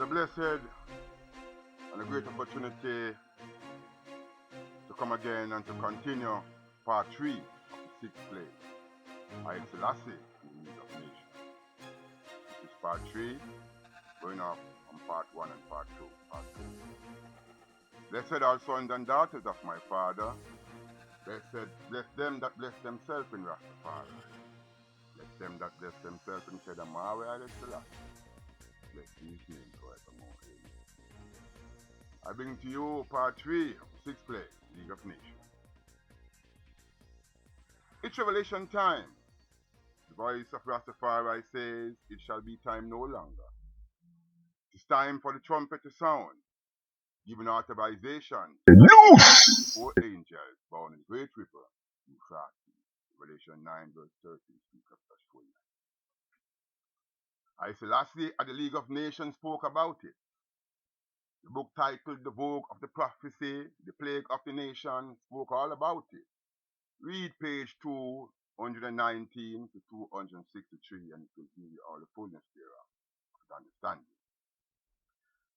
blessed and a great opportunity to come again and to continue part 3 of the 6th play, Haile Selassie in the League of Nations. This is part 3, going off on part 1 and part 2. Blessed are sons and daughters of my Father. Bless them that bless themselves in Rastafari. Bless them that bless themselves in Kedamari Haile Selassie. Bless his name forevermore. Amen. I bring to you part 3 of the 6th play, League of Nations. It's revelation time. The voice of Rastafari says, it shall be time no longer. It is time for the trumpet to sound, giving authorization loose 4 angels bound in great river, Euphrates. Revelation 9 verse 30 speak of such fullness. Haile Selassie at the League of Nations spoke about it. The book titled The Vogue of the Prophecy, The Plague of the Nation, spoke all about it. Read page 219 to 263 and it will give you all the fullness thereof of understanding.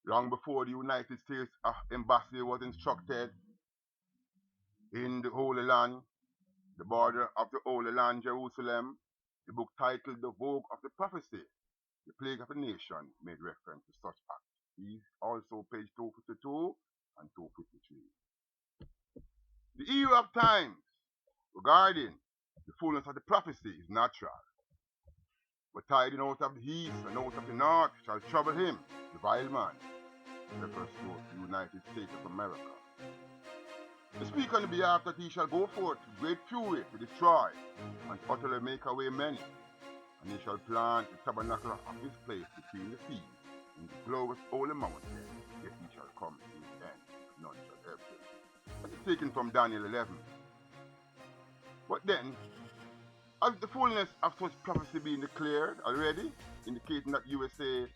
Long before the United States embassy was instructed in the Holy Land, the border of the Holy Land, Jerusalem, the book titled The Vogue of the Prophecy, The Plague of the Nation, made reference to such acts. These also page 252 and 253. The era of times regarding the fullness of the prophecy is natural. But tiding out of the east and out of the north shall trouble him, the vile man, refers to the United States of America. To speak on the behalf that he shall go forth with great fury to destroy and utterly make away many, and he shall plant the tabernacle of his place between the seas, in the glorious holy mountain, yet he shall come to his end, none shall help him. That is taken from Daniel 11. But then, as the fullness of such prophecy being declared already, indicating that USA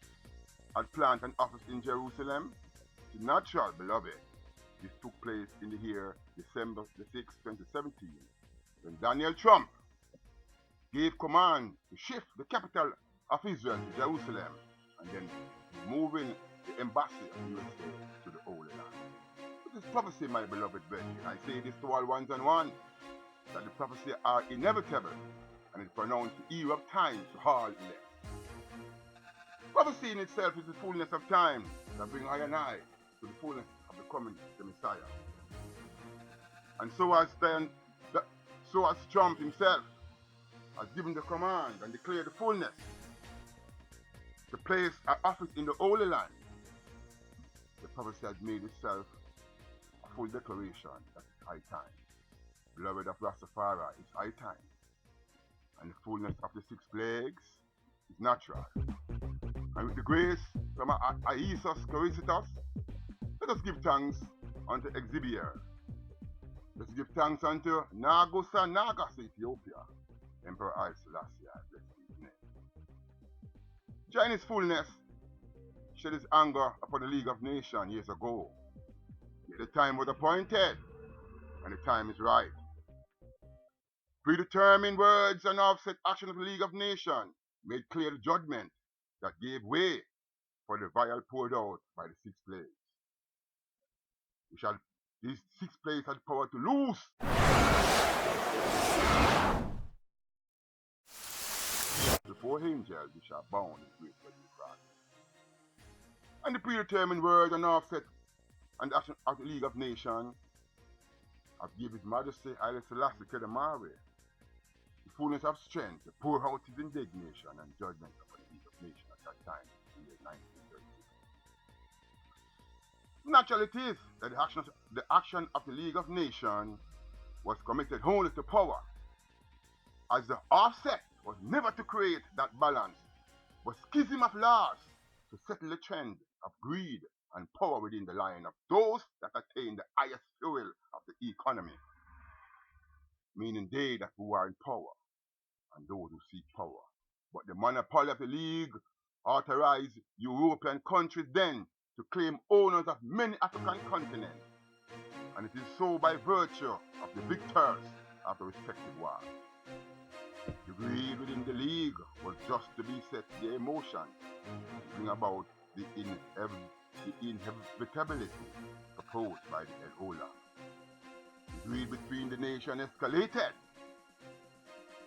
had planted an office in Jerusalem, the natural, beloved, this took place in the year December the 6th, 2017, when Daniel Trump gave command to shift the capital of Israel to Jerusalem and then moving the embassy of USA to the Holy Land. But this prophecy, my beloved brethren, I say this to all ones and one, that the prophecy are inevitable and it pronounced the era of time to all elect. Prophecy in itself is the fullness of time that bring I and I to the fullness of the coming of the Messiah. And so as Trump himself has given the command and declared the fullness to place an office in the Holy Land, the prophecy has made itself a full declaration that it's high time. Beloved of Rastafari, it's high time. And the fullness of the 6 plagues is natural. And with the grace from Aesus Coricitus, let us give thanks unto Exhibier. Let's give thanks unto Nagusa Nagas, Ethiopia, Emperor Haile Selassie, bless his name. During his fullness, shed his anger upon the League of Nations years ago. Yet the time was appointed, and the time is right. Predetermined words and offset action of the League of Nations made clear the judgment that gave way for the vial poured out by the 6 plagues. These 6 plagues had power to loose the 4 angels which are bound in great Euphrates. And the predetermined word and offset and action of the League of Nations have given His Majesty Haile Selassie Kedamari the fullness of strength to pour out his indignation and judgment upon the League of Nations at that time, in the year 1936. Natural it is that the action of the League of Nations was committed wholly to power, as the offset was never to create that balance, but schism of laws to settle the trend of greed and power within the line of those that attain the highest fuel of the economy, meaning they that who are in power and those who seek power. But the monopoly of the League authorized European countries then to claim owners of many African continents, and it is so by virtue of the victors of the respective wars. The greed within the League was just to be set the emotion, bring about the inevitability proposed by the Ebola. The greed between the nations escalated,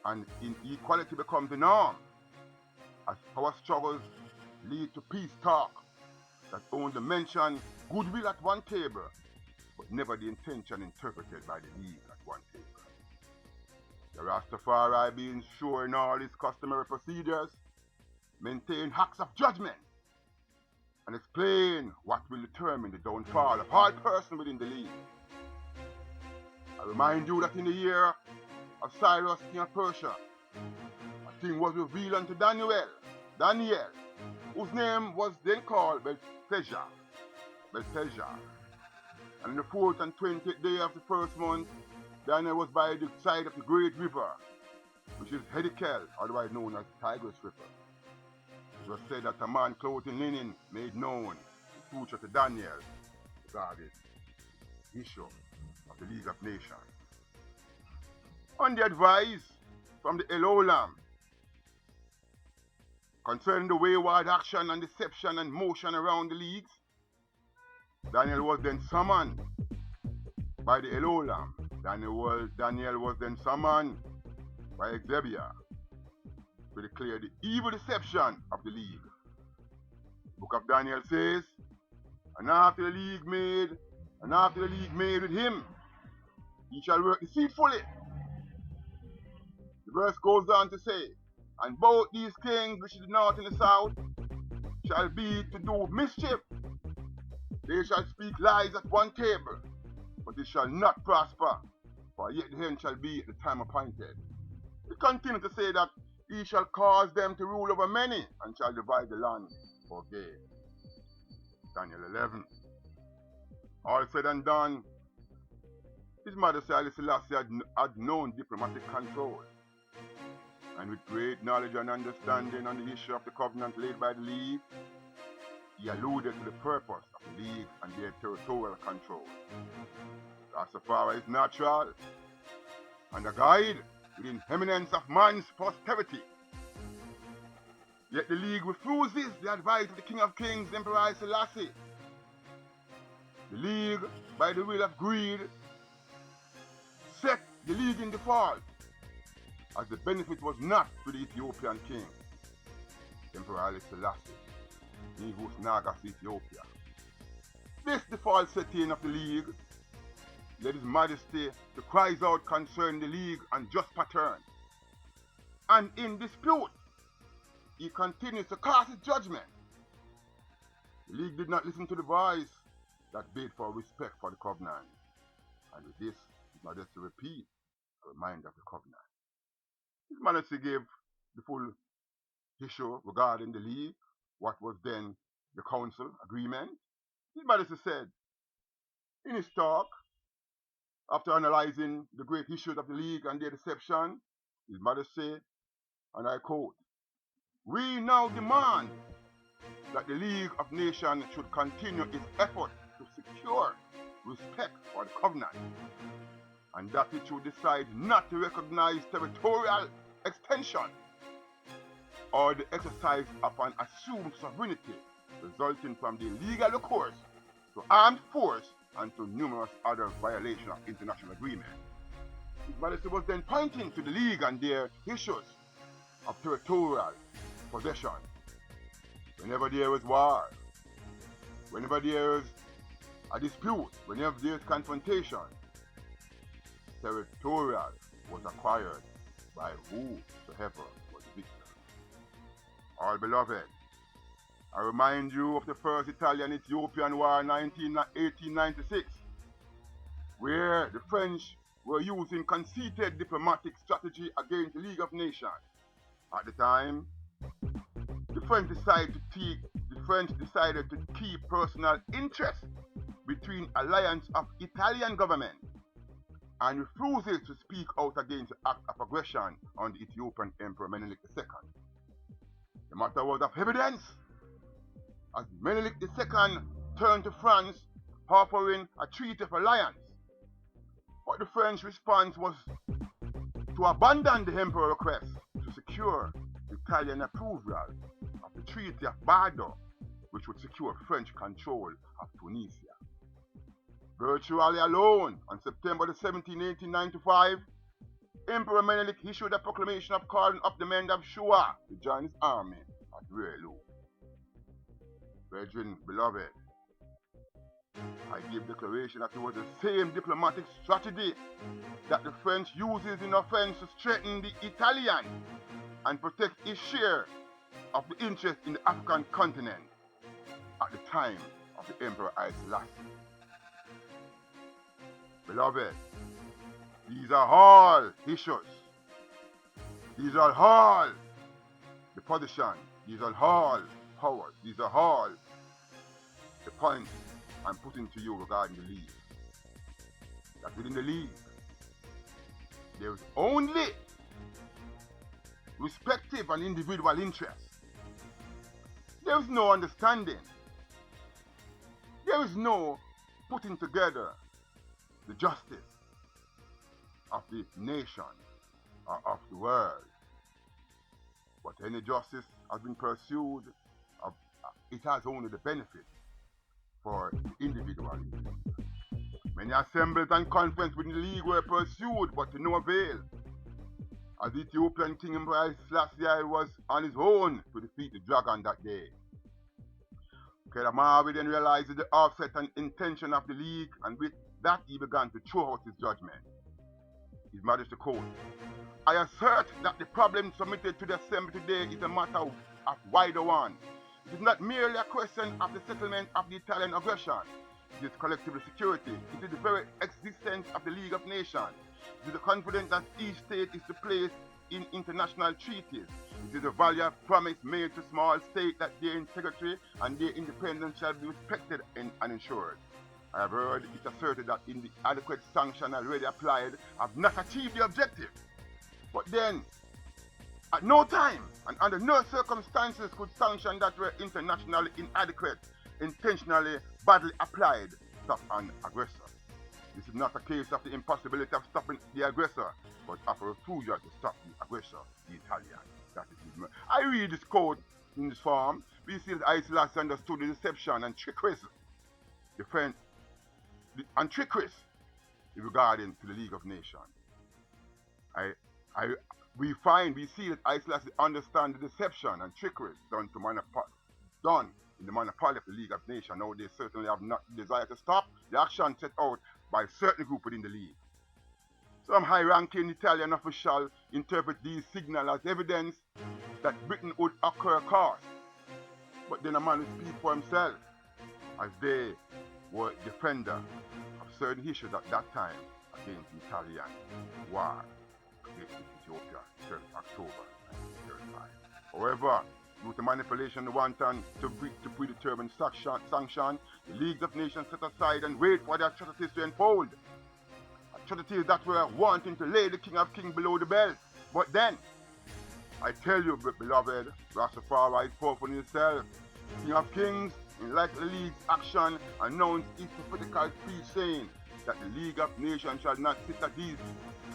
and inequality becomes the norm as power struggles lead to peace talk that only mention goodwill at one table, but never the intention interpreted by the league at one table. The Rastafari, being sure in all his customary procedures, maintain acts of judgment and explain what will determine the downfall of all persons within the league. I remind you that in the year of Cyrus, king of Persia, a thing was revealed unto Daniel, whose name was then called Belteshazzar. And on the 4th and 20th day of the first month, Daniel was by the side of the great river, which is Hedikel, otherwise known as Tigris River. It was said that a man clothed in linen made known the future to Daniel regarding the issue of the League of Nations. On the advice from the Elolam concerning the wayward action and deception and motion around the leagues, Daniel was then summoned by the Elolam. Daniel was then summoned by Exebia to declare the evil deception of the league. The book of Daniel says, and after the league made with him, he shall work deceitfully. The verse goes on to say, and both these kings, which is the north and the south, shall be to do mischief. They shall speak lies at one table, but it shall not prosper, for yet the end shall be at the time appointed. He continued to say that he shall cause them to rule over many, and shall divide the land for gain. Daniel 11. All said and done, his mother Haile Selassie had known diplomatic control, and with great knowledge and understanding on the issue of the covenant laid by the League, he alluded to the purpose of the League and their territorial control. Rastafari is natural and a guide within eminence of man's posterity. Yet the League refuses the advice of the King of Kings, Emperor Haile Selassie. The League, by the will of greed, set the League in default, as the benefit was not to the Ethiopian king, Emperor Haile Selassie, he whose Nagas Ethiopia. This default setting of the League led His Majesty to cries out concerning the League and just pattern. And in dispute, he continues to cast his judgment. The League did not listen to the voice that bid for respect for the covenant. And with this, His Majesty repeat a reminder of the covenant. His Majesty gave the full issue regarding the League, what was then the council agreement. His Majesty said in his talk, after analyzing the great issues of the League and their deception, His Majesty, and I quote, "We now demand that the League of Nations should continue its effort to secure respect for the covenant, and that it should decide not to recognize territorial extension or the exercise of an assumed sovereignty resulting from the legal recourse to armed force and to numerous other violations of international agreement." His Majesty was then pointing to the League and their issues of territorial possession. Whenever there is war, whenever there is a dispute, whenever there is confrontation, territorial was acquired by whosoever was the victor. All beloved, I remind you of the first Italian-Ethiopian War in 1896, where the French were using conceited diplomatic strategy against the League of Nations. At the time, the French decided to keep personal interest between alliance of Italian government and refuses to speak out against the act of aggression on the Ethiopian Emperor Menelik II. The matter was of evidence, as Menelik II turned to France offering a treaty of alliance. But the French response was to abandon the Emperor's request to secure the Italian approval of the Treaty of Bardo which would secure French control of Tunisia. Virtually alone, on September the 17th, 1895, Emperor Menelik issued a proclamation of calling up the men of Shua to join his army at Relu. Brethren, beloved, I give declaration that it was the same diplomatic strategy that the French uses in offense to strengthen the Italian and protect its share of the interest in the African continent at the time of the Emperor Haile Selassie. Beloved, these are all issues. These are all the position. These are all powers. These are all the points I'm putting to you regarding the league. That within the league, there is only respective and individual interest. There is no understanding. There is no putting together the justice of the nation or of the world. But any justice has been pursued, it has only the benefit for the individual. Many assemblies and conferences within the league were pursued, but to no avail, as the Ethiopian King Haile Selassie was on his own to defeat the dragon that day. Kedamawi then realized the offset and intention of the league, and with that he began to throw out his judgment. His Majesty quote, "I assert that the problem submitted to the Assembly today is a matter of wider one. It is not merely a question of the settlement of the Italian aggression. It is collective security. It is the very existence of the League of Nations. It is the confidence that each state is to place in international treaties. It is a value promise made to small states that their integrity and their independence shall be respected and ensured. I have heard it asserted that inadequate sanctions already applied have not achieved the objective. But then, at no time and under no circumstances could sanctions that were internationally inadequate, intentionally badly applied, stop an aggressor. This is not a case of the impossibility of stopping the aggressor, but of a refusal to stop the aggressor, the Italian." That is his murder. I read this quote in this form. We see that Haile Selassie understood the deception and trickeries, regarding to the League of Nations. We see that Haile Selassie understand the deception and trickeries done in the monopoly of the League of Nations. Now they certainly have not desire to stop the action set out by a certain group within the League. Some high-ranking Italian officials interpret these signals as evidence that Britain would occur cause. But then a man will speak for himself, as they were defender of certain issues at that time against the Italian war against Ethiopia, 3rd October 1935. However, due to manipulation and wanton to predetermined sanction, the League of Nations set aside and wait for their atrocities to unfold. Atrocities that were wanting to lay the King of Kings below the belt. But then, I tell you, beloved, Rastafari is powerful in itself. King of Kings, in like the League's action, announced his prophetical speech saying that the League of Nations shall not sit at ease,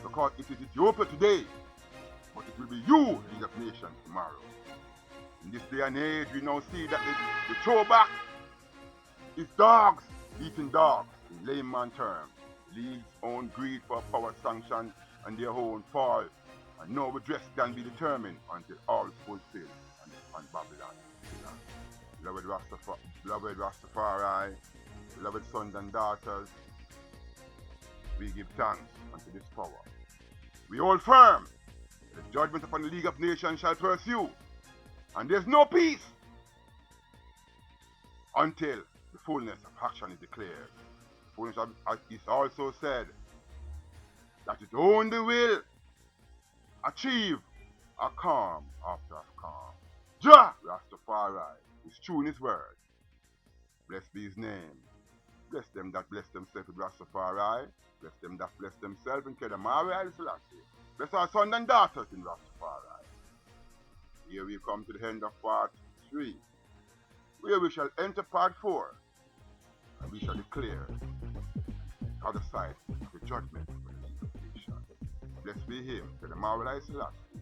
because it is Ethiopia today, but it will be you, League of Nations, tomorrow. In this day and age, we now see that the throwback is dogs eating dogs, in layman terms. The League's own greed for power sanctions and their own fall, and no redress can be determined until all is fulfilled on Babylon. Beloved Rastafari, beloved sons and daughters, we give thanks unto this power. We hold firm that the judgment upon the League of Nations shall pursue, and there's no peace until the fullness of action is declared. Fullness is also said that it only will achieve a calm after a calm. Jah Rastafari is true in his word. Blessed be his name. Bless them that bless themselves with Rastafari. Bless them that bless themselves in Kedamawi Haile Selassie. Bless our sons and daughters in Rastafari. Here we come to the end of part 3, where we shall enter part 4, and we shall declare the other side of the judgment of the League of Nations. Blessed be him, Kedamawi Haile Selassie.